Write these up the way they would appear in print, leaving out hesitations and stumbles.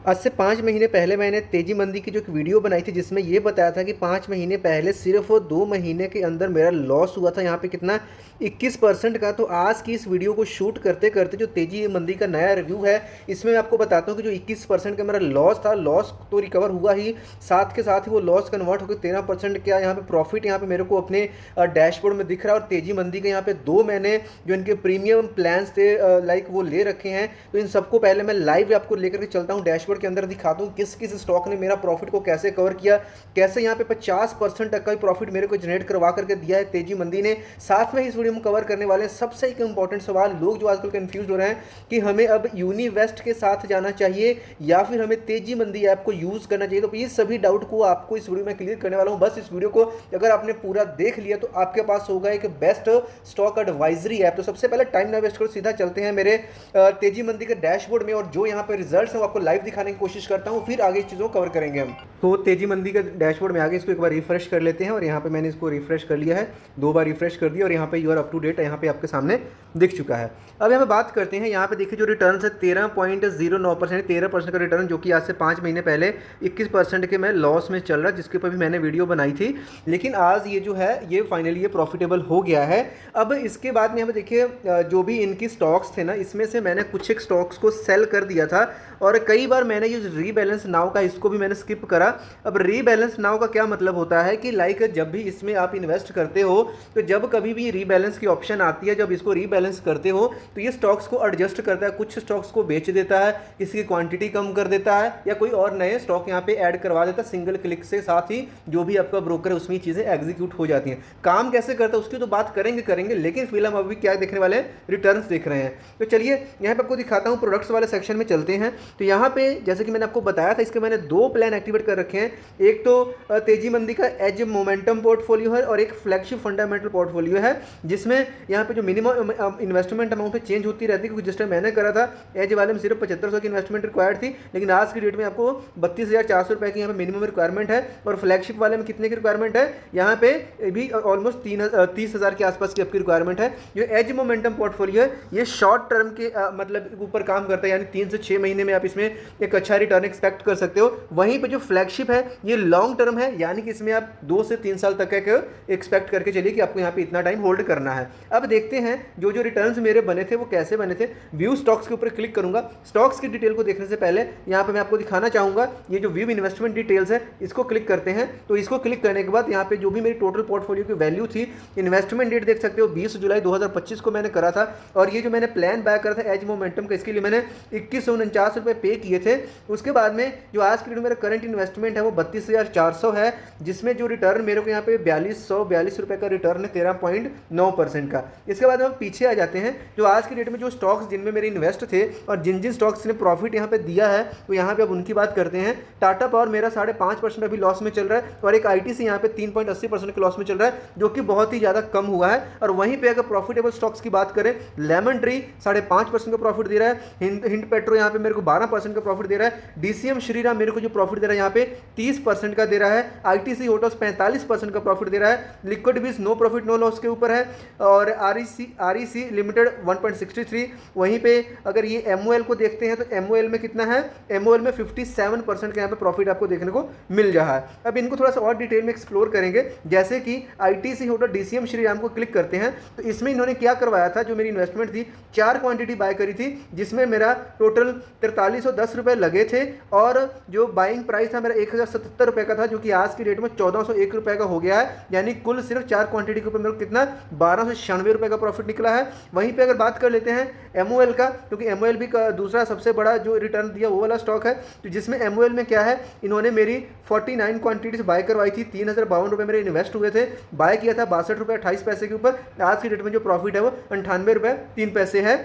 आज से 5 महीने पहले मैंने तेजी मंदी की जो एक वीडियो बनाई थी जिसमें ये बताया था कि 5 महीने पहले सिर्फ 2 महीने के अंदर मेरा लॉस हुआ था यहाँ पे कितना 21% का। तो आज की इस वीडियो को शूट करते करते जो तेजी मंदी का नया रिव्यू है इसमें मैं आपको बताता हूँ कि जो 21% का मेरा लॉस था, लॉस तो रिकवर हुआ ही, साथ के साथ ही वो लॉस कन्वर्ट होकर 13% क्या यहाँ पे प्रॉफिट यहाँ पे मेरे को अपने डैशबोर्ड में दिख रहा है। और तेजी मंदी के यहाँ पे 2 मैंने जो इनके प्रीमियम प्लान्स थे लाइक वो ले रखे हैं। तो इन सबको पहले मैं लाइव आपको लेकर के चलता हूँ, डैशबोर्ड के अंदर दिखाता हूँ किस किस स्टॉक ने मेरा प्रॉफिट को कैसे कवर किया, कैसे यहाँ पे 50% तक का प्रॉफिट मेरे को जनरेट करवा करके दिया है तेजी मंदी ने। साथ में इस वीडियो में कवर करने वाले सबसे एक इंपॉर्टेंट सवाल, लोग जो आजकल कंफ्यूज हो रहे हैं कि हमें अब यूनिवेस्ट के साथ जाना चाहिए या फिर हमें तेजी मंदी ऐप को यूज करना चाहिए। तो ये सभी डाउट को आपको इस वीडियो में क्लियर करने वाला हूँ। बस इस वीडियो को अगर आपने पूरा देख लिया तो आपके पास होगा एक बेस्ट स्टॉक एडवाइजरी ऐप। तो सबसे पहले टाइम ना वेस्ट करो, सीधा चलते हैं मेरे तेजी मंदी के डैशबोर्ड में और जो यहाँ पे रिजल्ट्स हैं वो आपको लाइव दिखाने की कोशिश करता हूँ, फिर आगे इस चीज़ों को कवर करेंगे हम। तो तेजी मंदी के डैशबोर्ड में आगे इसको एक बार रिफ्रेश कर लेते हैं और यहाँ पे मैंने इसको रिफ्रेश कर लिया है, 2 बार रिफ्रेश कर दिया और यहाँ पे यूआर अप टू डेट यहाँ पे आपके सामने दिख चुका है। अब यहाँ पे बात करते हैं, यहाँ पे देखिए जो रिटर्न है 13.09%, 13% का रिटर्न, जो कि आज से 5 महीने पहले 21% के मैं लॉस में चल रहा, जिसके ऊपर भी मैंने वीडियो बनाई थी। लेकिन आज ये जो है ये फाइनली ये प्रॉफिटेबल हो गया है। अब इसके बाद में यहाँ पे देखिए जो भी इनकी स्टॉक्स थे ना, इसमें से मैंने कुछ एक स्टॉक्स को सेल कर दिया था और कई बार मैंने ये रीबैलेंस नाउ का इसको भी मैंने स्किप करा। अब रीबैलेंस नाउ का क्या मतलब होता है कि लाइक जब भी इसमें आप इन्वेस्ट करते हो तो जब कभी भी रीबैलेंस की ऑप्शन आती है, जब इसको रीबैलेंस करते हो तो ये स्टॉक्स को एडजस्ट करता है, कुछ स्टॉक्स को बेच देता है, किसी की क्वांटिटी कम कर देता है या कोई और नए स्टॉक यहाँ पे ऐड करवा देता है सिंगल क्लिक से। साथ ही जो भी आपका ब्रोकर है उसमें चीज़ें एग्जीक्यूट हो जाती हैं। काम कैसे करता है उसकी तो बात करेंगे, लेकिन फिलहाल हम अभी क्या देखने वाले हैं, रिटर्न्स देख रहे हैं। तो चलिए यहाँ पे आपको दिखाता हूँ, प्रोडक्ट्स वाले सेक्शन में चलते हैं। तो यहाँ पे जैसे कि मैंने आपको बताया था इसके मैंने 2 प्लान एक्टिवेट कर रखे हैं, एक तो तेजी मंदी का एज मोमेंटम पोर्टफोलियो है और एक फ्लैगशिप फंडामेंटल पोर्टफोलियो है, जिसमें यहाँ पे जो मिनिमम इन्वेस्टमेंट अमाउंट है चेंज होती रहती है, क्योंकि जिस टाइम मैंने करा था एज वाले में सिर्फ 7500 की इन्वेस्टमेंट रिक्वायर्ड थी, लेकिन आज की डेट में आपको 32,400 रुपये की यहाँ पे मिनिमम रिक्वायरमेंट है। और फ्लैगशिप वाले में कितने की रिक्वायरमेंट है, यहाँ पे भी ऑलमोस्ट 30,000 के आसपास की आपकी रिक्वायरमेंट है। जो एज मोमेंटम पोर्टफोलियो है ये शॉर्ट टर्म के मतलब ऊपर काम करता है, यानी 3 से 6 महीने में आप इसमें एक अच्छा रिटर्न एक्सपेक्ट कर सकते हो। वहीं पे जो फ्लैगशिप है ये लॉन्ग टर्म है, यानी कि इसमें आप 2 से 3 साल तक का एक्सपेक्ट करके चलिए कि आपको यहाँ पे इतना टाइम होल्ड करना है। अब देखते हैं जो जो रिटर्न्स मेरे बने थे वो कैसे बने थे। व्यू स्टॉक्स के ऊपर क्लिक करूंगा। स्टॉक्स की डिटेल को देखने से पहले यहाँ पे मैं आपको दिखाना चाहूंगा ये जो व्यू इन्वेस्टमेंट डिटेल्स है इसको क्लिक करते हैं। तो इसको क्लिक करने के बाद यहाँ पे जो भी मेरी टोटल पोर्टफोलियो की वैल्यू थी, इन्वेस्टमेंट डेट देख सकते हो 20 जुलाई 2025 को मैंने करा था। और ये जो मैंने प्लान बाय करा था एज मोमेंटम का, इसके लिए मैंने 2149 रुपये पे किए थे। उसके बाद में जो आज की डेट में मेरा करंट इन्वेस्टमेंट है वो 32,400 है, जिसमें जो रिटर्न मेरे को यहाँ पे 4242 रुपये का रिटर्न है 13.9% का। इसके बाद हम पीछे आ जाते हैं, जो आज की डेट में जो स्टॉक्स जिनमें मेरे इन्वेस्ट थे और जिन जिन स्टॉक्स ने प्रॉफिट यहाँ पे दिया है तो यहाँ पे अब उनकी बात करते हैं। टाटा पावर मेरा 5.5% अभी लॉस में चल रहा है और एक आईटीसी यहाँ पे 3.80% के लॉस में चल रहा है, जो कि बहुत ही ज़्यादा कम हुआ है। और वहीं पे अगर प्रॉफिटेबल स्टॉक्स की बात करें, लेमन ट्री 5.5% का प्रॉफिट दे रहा है, हिंद पेट्रो यहाँ पे मेरे को 12% का प्रॉफिट दे रहा है, डीसीएम श्रीराम मेरे को जो प्रॉफिट दे रहा है यहाँ पे 30% का दे रहा है, आईटीसी होटल्स 45% का प्रॉफिट दे रहा है, लिक्विड बीज नो प्रॉफिट नो लॉस के ऊपर है और आरईसी लिमिटेड 1.63। वहीं पे अगर ये एमओएल को देखते हैं तो एमओएल में कितना है, एमओएल में 57% का यहाँ पे प्रॉफिट आपको देखने को मिल रहा है। अब इनको थोड़ा सा और डिटेल में एक्सप्लोर करेंगे, जैसे कि आईटीसी होटल डीसीएम श्रीराम को क्लिक करते हैं तो इसमें इन्होंने क्या करवाया था, जो मेरी इन्वेस्टमेंट थी 4 क्वांटिटी बाय करी थी जिसमें मेरा टोटल 4310 रुपये लगे थे और जो बाइंग प्राइस था मेरा 1077 रुपये का था, जो कि आज की डेट में 1401 रुपये का हो गया है। यानी कुल सिर्फ 4 क्वांटिटी के ऊपर मेरे को कितना 1296 रुपये का प्रॉफिट निकला है। वहीं पे अगर बात कर लेते हैं एमओएल का, क्योंकि एमओएल भी दूसरा सबसे बड़ा जो रिटर्न दिया वो वाला स्टॉक है, तो जिसमें एमओएल में क्या है, इन्होंने मेरी 49 क्वांटिटीज बाय करवाई थी, 3052 रुपये मेरे इन्वेस्ट हुए थे, बाय किया था 62 रुपये 28 पैसे के ऊपर। आज की डेट में जो प्रॉफिट है वो 98 रुपये 3 पैसे है।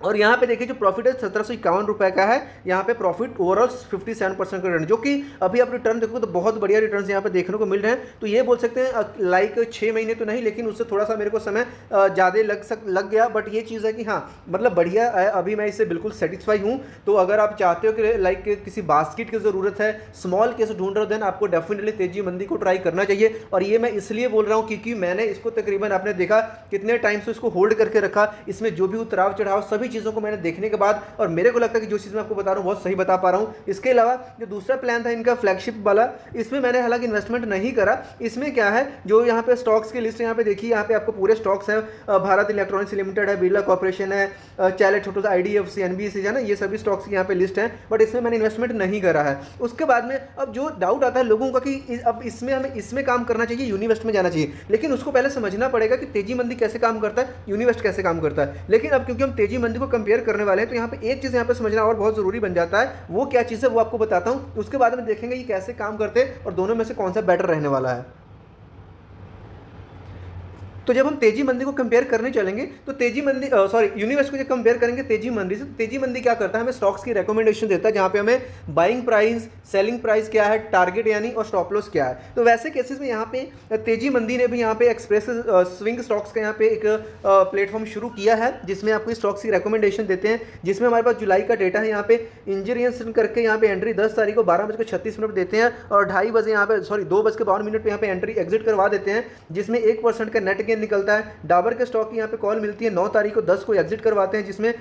और यहाँ पे देखिए जो प्रॉफिट है 1751 रुपये का है। यहाँ पे प्रॉफिट ओवरऑल 57% का रिटर्न, जो कि अभी आप रिटर्न देखो तो बहुत बढ़िया रिटर्न यहाँ पे देखने को मिल रहे हैं। तो ये बोल सकते हैं लाइक 6 महीने तो नहीं, लेकिन उससे थोड़ा सा मेरे को समय ज़्यादा लग गया, बट ये चीज़ है कि हाँ मतलब बढ़िया है, अभी मैं इससे बिल्कुल सेटिस्फाई हूँ। तो अगर आप चाहते हो कि लाइक किसी बास्केट की ज़रूरत है, स्मॉल केस ढूंढ रहे हो, देन आपको डेफिनेटली तेजी मंदी को ट्राई करना चाहिए। और ये मैं इसलिए बोल रहा हूँ क्योंकि मैंने इसको तकरीबन आपने देखा कितने टाइम से इसको होल्ड करके रखा, इसमें जो भी उतराव चढ़ाव सभी सभी चीज़ों को मैंने देखने के बाद और मेरे को लगता है कि जो चीज़ मैं आपको बता रहा हूँ बहुत सही बता पा रहा हूँ। इसके अलावा जो दूसरा प्लान था इनका फ्लैगशिप वाला, इसमें मैंने हालांकि इन्वेस्टमेंट नहीं करा। इसमें क्या है, जो यहाँ पे स्टॉक्स की लिस्ट यहाँ पे देखिए, यहाँ पे आपको पूरे स्टॉक्स है, भारत इलेक्ट्रॉनिक्स लिमिटेड है, बिरला कॉर्पोरेशन है, चाइल्ड छोटो सा IDFC NBC है ना, ये सभी स्टॉक्स की यहाँ पे लिस्ट है, बट इसमें मैंने इन्वेस्टमेंट नहीं करा है। उसके बाद में अब जो डाउट आता है लोगों का कि अब इसमें हमें इसमें काम करना चाहिए, यूनिवेस्ट में जाना चाहिए, लेकिन उसको पहले समझना पड़ेगा कि तेजी मंदी कैसे काम करता है, यूनिवेस्ट कैसे काम करता है। लेकिन अब क्योंकि हम तेजी मंदी को कंपेयर करने वाले हैं तो यहाँ पे एक चीज़ यहाँ पे समझना और बहुत जरूरी बन जाता है। वो क्या चीज़ है वो आपको बताता हूँ, उसके बाद में देखेंगे ये कैसे काम करते हैं और दोनों में से कौन सा बेटर रहने वाला है। तो जब हम तेजी मंदी को कंपेयर करने चलेंगे तो तेजी मंदी यूनिवेस्ट को जब कंपेयर करेंगे तेजी मंदी से, तेजी मंदी क्या करता है, हमें स्टॉक्स की रिकमेंडेशन देता है जहां पे हमें बाइंग प्राइस, सेलिंग प्राइस क्या है, टारगेट यानी और स्टॉप लॉस क्या है। तो वैसे केसेस में यहाँ पे तेजी मंदी ने भी यहाँ पे एक्सप्रेस स्विंग स्टॉक्स का यहाँ पे एक प्लेटफॉर्म शुरू किया है जिसमें आपको स्टॉक्स की रिकमेंडेशन देते हैं, जिसमें हमारे पास जुलाई का डेटा है। यहाँ पे इंजीनियर्स करके यहाँ पे एंट्री 10 तारीख को 12:36 देते हैं और 2:52 यहाँ पे 2:52 पे यहाँ पे एंट्री एग्जिट करवा देते हैं, जिसमें 1% का नेट गेन निकलता है। डाबर के स्टॉक की यहाँ पे कॉल मिलती है 9 तारीख को 10 को एग्जिट करवाते हैं, जिसमें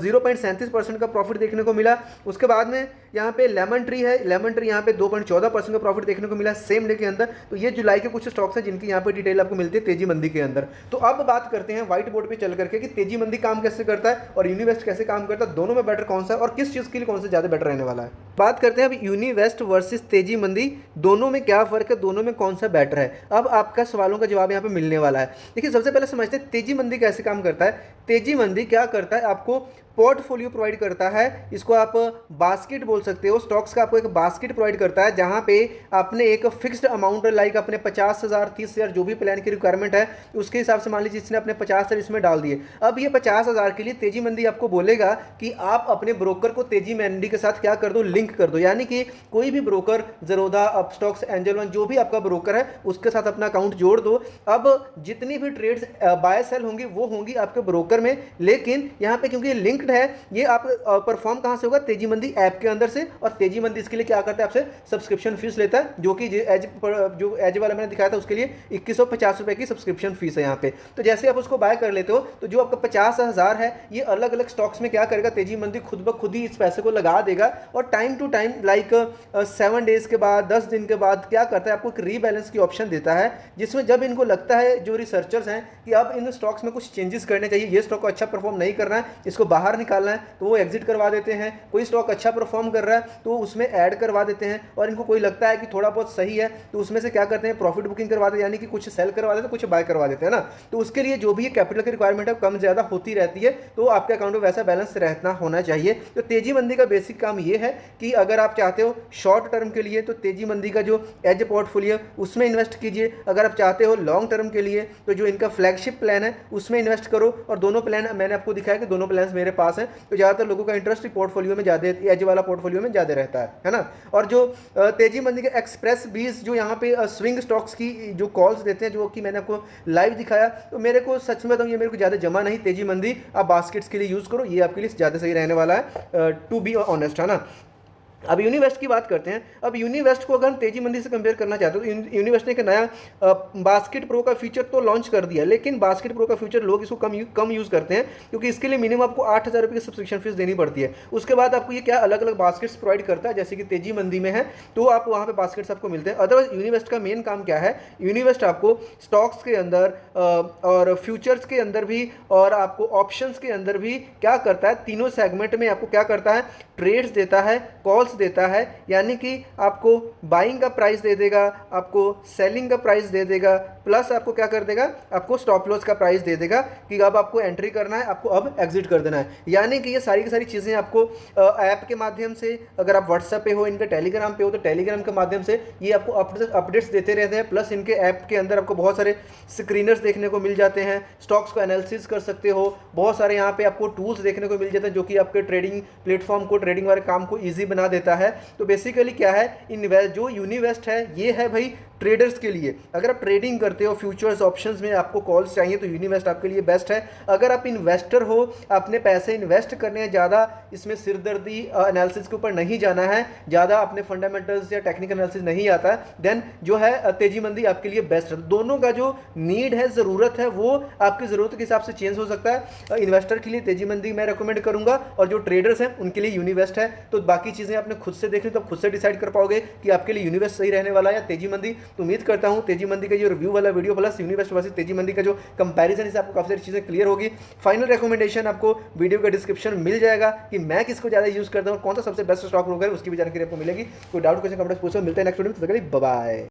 0.37% का प्रॉफिट देखने को मिला। उसके बाद में यहाँ पे लेमन ट्री है, लेमन ट्री यहाँ पे 2.14% का प्रॉफिट देखने को मिला सेम डे के अंदर। तो ये जुलाई के कुछ स्टॉक्स हैं जिनकी यहाँ पे डिटेल आपको मिलती है तेजी मंदी के अंदर। तो अब बात करते हैं व्हाइट बोर्ड पे चल करके कि तेजी मंदी काम कैसे करता है और यूनिवेस्ट कैसे काम करता है, दोनों में बेटर कौन सा है और किस चीज़ के लिए कौन सा ज़्यादा बेटर रहने वाला है। बात करते हैं अब यूनिवेस्ट वर्सेस तेजी मंदी, दोनों में क्या फर्क है, दोनों में कौन सा बेटर है। अब आपका सवालों का जवाब यहाँ पे मिलने वाला है। देखिए सबसे पहले समझते हैं तेजी मंदी कैसे काम करता है। तेजी मंदी क्या करता है, आपको पोर्टफोलियो प्रोवाइड करता है, इसको आप बास्केट बोल सकते हो, स्टॉक्स का आपको एक बास्केट प्रोवाइड करता है जहां पे आपने एक फिक्स्ड अमाउंट लाइक अपने 50,000 30,000 जो भी प्लान की रिक्वायरमेंट है उसके हिसाब से मान लीजिए जिसने अपने 50,000 इसमें डाल दिए। अब ये 50,000 के लिए तेजी मंदी आपको बोलेगा कि आप अपने ब्रोकर को तेजी मंदी के साथ क्या कर दो, लिंक कर दो, यानी कि कोई भी ब्रोकर ज़रोधा, अपस्टॉक्स, एंजल वन जो भी आपका ब्रोकर है उसके साथ अपना अकाउंट जोड़ दो। अब जितनी भी ट्रेड्स बाय सेल होंगी वो होंगी आपके ब्रोकर में, लेकिन यहाँ पे क्योंकि लिंक है ये आप परफॉर्म कहां से होगा, तेजी मंदी ऐप के अंदर से। और तेजी मंदी इसके लिए क्या करता है, आपसे सब्सक्रिप्शन फीस लेता है, जो कि जो एज वाला मैंने दिखाया था उसके लिए 2150 रुपए की सब्सक्रिप्शन फीस है यहाँ पे। तो जैसे आप उसको बाय कर लेते हो तो जो आपका 50,000 है ये अलग अलग स्टॉक्स में क्या करेगा, तेजी मंदी खुद ब खुद ही इस पैसे को लगा देगा और time to time like 7 days के बाद 10 दिन के बाद क्या करता है, आपको एक रीबैलेंस की ऑप्शन देता है, जिसमें जब इनको लगता है जो रिसर्चर्स हैं कि अब इन स्टॉक्स में कुछ चेंजेस करने चाहिए, ये स्टॉक अच्छा परफॉर्म नहीं कर रहा है, इसको बाहर निकालना है, तो वो एग्जिट करवा देते हैं। कोई स्टॉक अच्छा परफॉर्म कर रहा है तो उसमें ऐड करवा देते हैं, और इनको कोई लगता है कि थोड़ा बहुत सही है तो उसमें से क्या करते हैं, प्रॉफिट बुकिंग करवा देते हैं, यानी कि कुछ सेल करवा देते हैं कुछ बाय करवा देते हैं ना। तो उसके लिए जो भी कैपिटल की रिक्वायरमेंट है कम ज़्यादा होती रहती है, तो आपके अकाउंट में वैसा बैलेंस रहना होना चाहिए। तो तेजी मंदी का बेसिक काम ये है कि अगर आप चाहते हो शॉर्ट टर्म के लिए तो तेजी मंदी का जो एज पोर्टफोलियो उसमें इन्वेस्ट कीजिए, अगर आप चाहते हो लॉन्ग टर्म के लिए तो जो इनका फ्लैगशिप प्लान है उसमें इन्वेस्ट करो। और दोनों प्लान मैंने आपको दिखाया कि दोनों प्लान मेरे पास हैं, तो ज़्यादातर लोगों का इंटरेस्ट पोर्टफोलियो में ज़्यादा, एज वाला पोर्टफोलियो में ज़्यादा रहता है ना। और जो तेजी मंदी के एक्सप्रेस 20 जो यहाँ पे स्विंग स्टॉक्स की जो कॉल्स देते हैं, जो कि मैंने आपको लाइव दिखाया, तो मेरे को सच में बताऊँ ये मेरे को ज़्यादा जमा नहीं। तेजी मंदी आप बास्केट्स के लिए यूज़ करो, ये आपके लिए ज़्यादा सही रहने वाला है, टू बी ऑनेस्ट, है ना। अब यूनिवेस्ट की बात करते हैं। अब यूनिवेस्ट को अगर हम तेजी मंदी से कंपेयर करना चाहते हो तो यूनिवेस्ट ने एक नया बास्केट प्रो का फीचर तो लॉन्च कर दिया, लेकिन बास्केट प्रो का फीचर लोग इसको कम यूज़ करते हैं, क्योंकि इसके लिए मिनिमम आपको 8,000 रुपये की सब्सक्रिप्शन फीस देनी पड़ती है। उसके बाद आपको ये क्या अलग अलग बास्केट्स प्रोवाइड करता है, जैसे कि तेजी मंदी में है तो आप वहाँ पर बास्केट्स आपको मिलते हैं। अदरवाइज यूनिवेस्ट का मेन काम क्या है, यूनिवेस्ट आपको स्टॉक्स के अंदर और फ्यूचर्स के अंदर भी और आपको ऑप्शंस के अंदर भी क्या करता है, तीनों सेगमेंट में आपको क्या करता है, ट्रेड्स देता है, कॉल्स देता है, यानी कि आपको बाइंग का प्राइस दे देगा, आपको सेलिंग का प्राइस दे देगा, प्लस आपको क्या कर देगा, आपको स्टॉप लॉस का प्राइस दे देगा कि अब आपको एंट्री करना है, आपको अब एग्जिट कर देना है। यानी कि ये सारी की सारी चीज़ें आपको ऐप के माध्यम से, अगर आप व्हाट्सएप पे हो, इनके टेलीग्राम पे हो तो टेलीग्राम के माध्यम से ये आपको अपडेट्स देते रहते हैं। प्लस इनके ऐप के अंदर आपको बहुत सारे स्क्रीनर्स देखने को मिल जाते हैं, स्टॉक्स को एनालिसिस कर सकते हो, बहुत सारे यहाँ पे आपको टूल्स देखने को मिल जाते हैं जो कि आपके ट्रेडिंग प्लेटफॉर्म को, ट्रेडिंग वाले काम को ईजी बना देता है। तो बेसिकली क्या है, जो यूनिवेस्ट है ये है भाई ट्रेडर्स के लिए, अगर आप ट्रेडिंग करते हो फ्यूचर्स ऑप्शंस में आपको कॉल्स चाहिए तो यूनिवेस्ट आपके लिए बेस्ट है। अगर आप इन्वेस्टर हो, अपने पैसे इन्वेस्ट करने हैं, ज़्यादा इसमें सिरदर्दी एनालिसिस के ऊपर नहीं जाना है, ज़्यादा अपने फंडामेंटल्स या टेक्निकल एनालिसिस नहीं आता है, देन जो है तेजी मंदी आपके लिए बेस्ट है। दोनों का जो नीड है, ज़रूरत है, वो आपकी ज़रूरत के हिसाब से चेंज हो सकता है। इन्वेस्टर के लिए तेजी मंदी मैं रेकमेंड करूंगा और जो ट्रेडर्स हैं उनके लिए यूनिवेस्ट है। तो बाकी चीज़ें आपने खुद से देख ली तो आप खुद से डिसाइड कर पाओगे कि आपके लिए यूनिवेस्ट सही रहने वाला है या तेजी मंदी। तो उम्मीद करता हूं तेजी मंदी का जो रिव्यू वाला वीडियो प्लस यूनिवेस्ट वर्सेस तेजी मंदी का जो कंपैरिजन, इससे आपको काफ़ी सारी चीज़ें क्लियर होगी। फाइनल रिकमेंडेशन आपको वीडियो का डिस्क्रिप्शन मिल जाएगा कि मैं किसको ज़्यादा यूज़ करता हूँ, कौन सा सबसे बेस्ट स्टॉक ब्रोकर है, उसकी भी जानकारी आपको मिलेगी। कोई डाउट क्वेश्चन कमेंट पूछो, मिलते हैं नेक्स्ट वीडियो में। बाय।